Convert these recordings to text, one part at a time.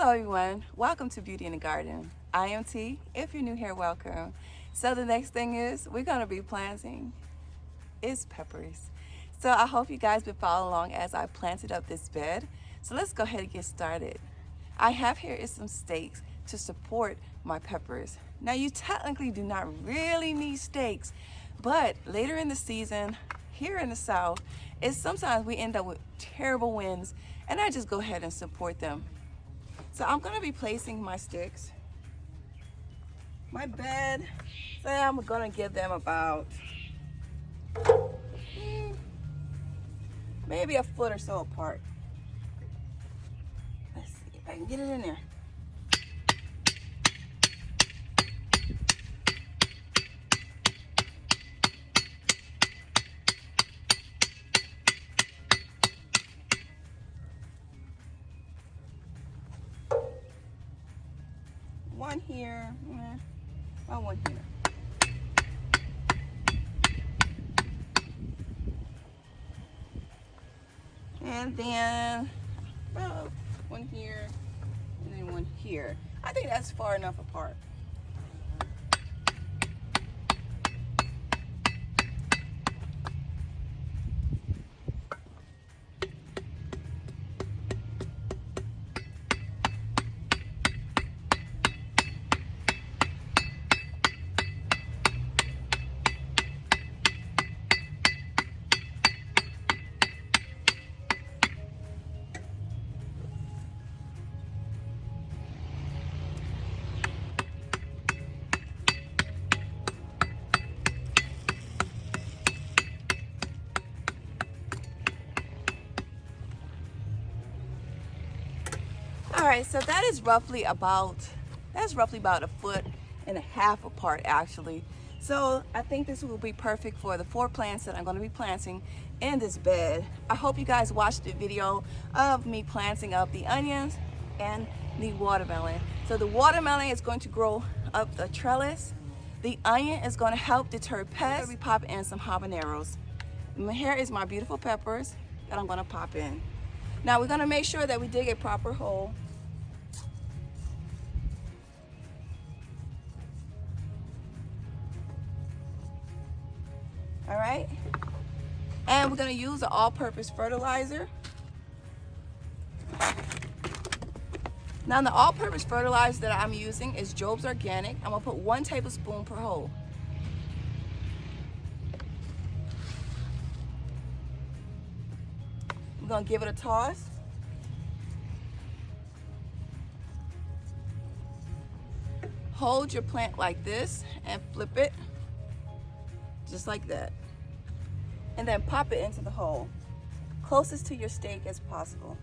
Hello everyone, welcome to Beauty in the Garden. I am T. If you're new here, welcome. So the next thing is we're gonna be planting is peppers. So I hope you guys been following along as I planted up this bed. So let's go ahead and get started. I have here is some stakes to support my peppers. Now you technically do not really need stakes, but later in the season, here in the South, is sometimes we end up with terrible winds and I just go ahead and support them. So I'm gonna be placing my sticks. My bed, say I'm gonna give them about maybe a foot or so apart. Let's see if I can get it in there. One here, one here. And then about one here, and then one here. I think that's far enough apart. All right, so that is roughly about a foot and a half apart actually. So I think this will be perfect for the 4 plants that I'm going to be planting in this bed. I hope you guys watched the video of me planting up the onions and the watermelon. So the watermelon is going to grow up the trellis. The onion is going to help deter pests. We pop in some habaneros. And here is my beautiful peppers that I'm going to pop in. Now we're going to make sure that we dig a proper hole. All right, and we're going to use the all-purpose fertilizer. Now the all-purpose fertilizer that I'm using is Job's Organic. I'm going to put 1 tablespoon per hole. We're going to give it a toss. Hold your plant like this and flip it just like that, and then pop it into the hole closest to your stake as possible.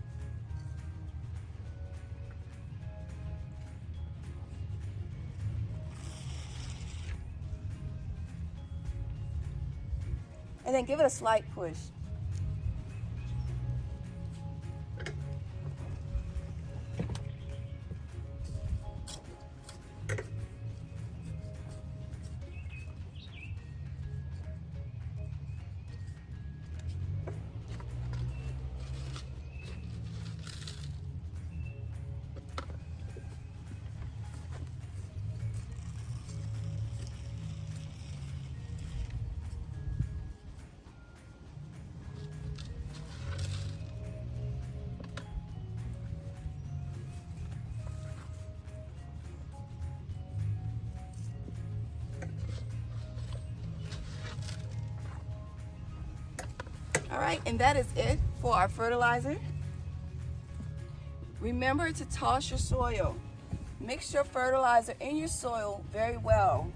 And then give it a slight push. All right, and that is it for our fertilizer. Remember to toss your soil. Mix your fertilizer in your soil very well.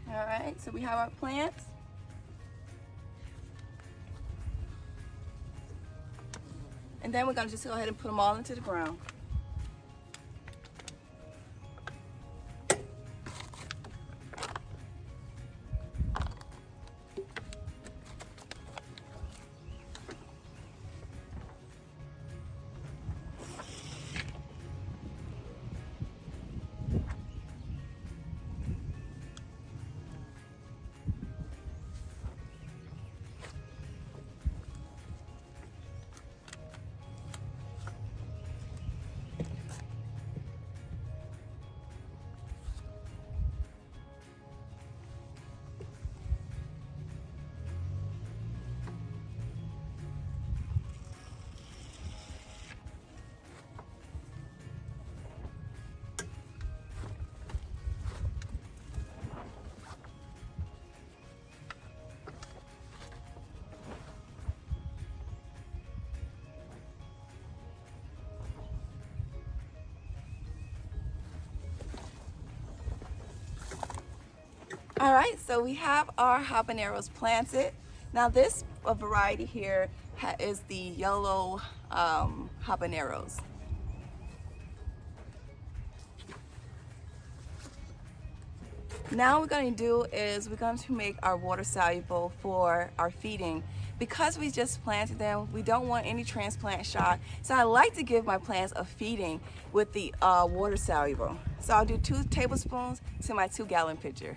All right, so we have our plants. And then we're gonna just go ahead and put them all into the ground. All right, so we have our habaneros planted. Now this variety here is the yellow habaneros. Now what we're going to do is we're going to make our water soluble for our feeding. Because we just planted them, we don't want any transplant shock. So I like to give my plants a feeding with the water soluble. So I'll do 2 tablespoons to my 2-gallon pitcher.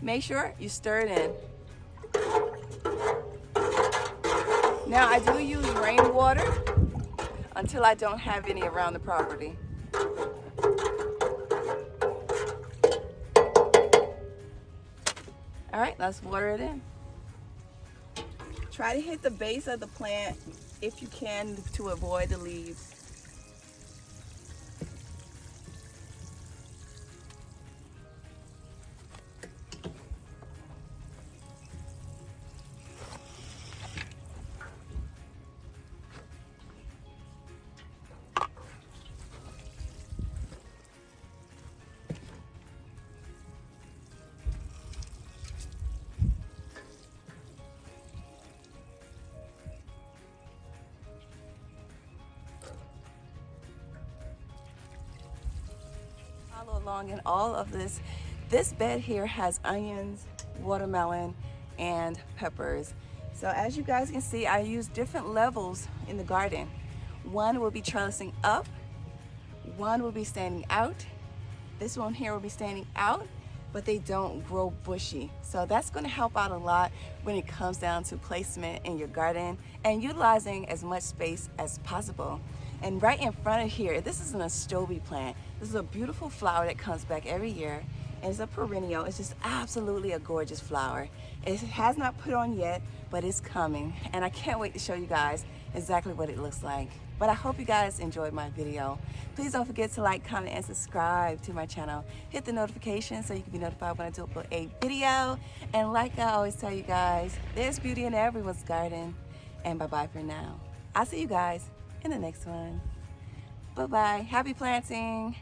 Make sure you stir it in. Now I do use rainwater until I don't have any around the property. All right, let's water it in. Try to hit the base of the plant if you can to avoid the leaves. Follow along in all of this. This bed here has onions, watermelon, and peppers. So as you guys can see, I use different levels in the garden. One will be trellising up, one will be standing out. This one here will be standing out, but they don't grow bushy. So that's going to help out a lot when it comes down to placement in your garden and utilizing as much space as possible. And right in front of here, this is an astrobi plant. This is a beautiful flower that comes back every year. And it's a perennial. It's just absolutely a gorgeous flower. It has not put on yet, but it's coming. And I can't wait to show you guys exactly what it looks like. But I hope you guys enjoyed my video. Please don't forget to like, comment, and subscribe to my channel. Hit the notification so you can be notified when I do upload a video. And like I always tell you guys, there's beauty in everyone's garden. And bye-bye for now. I'll see you guys in the next one. Bye-bye. Happy planting.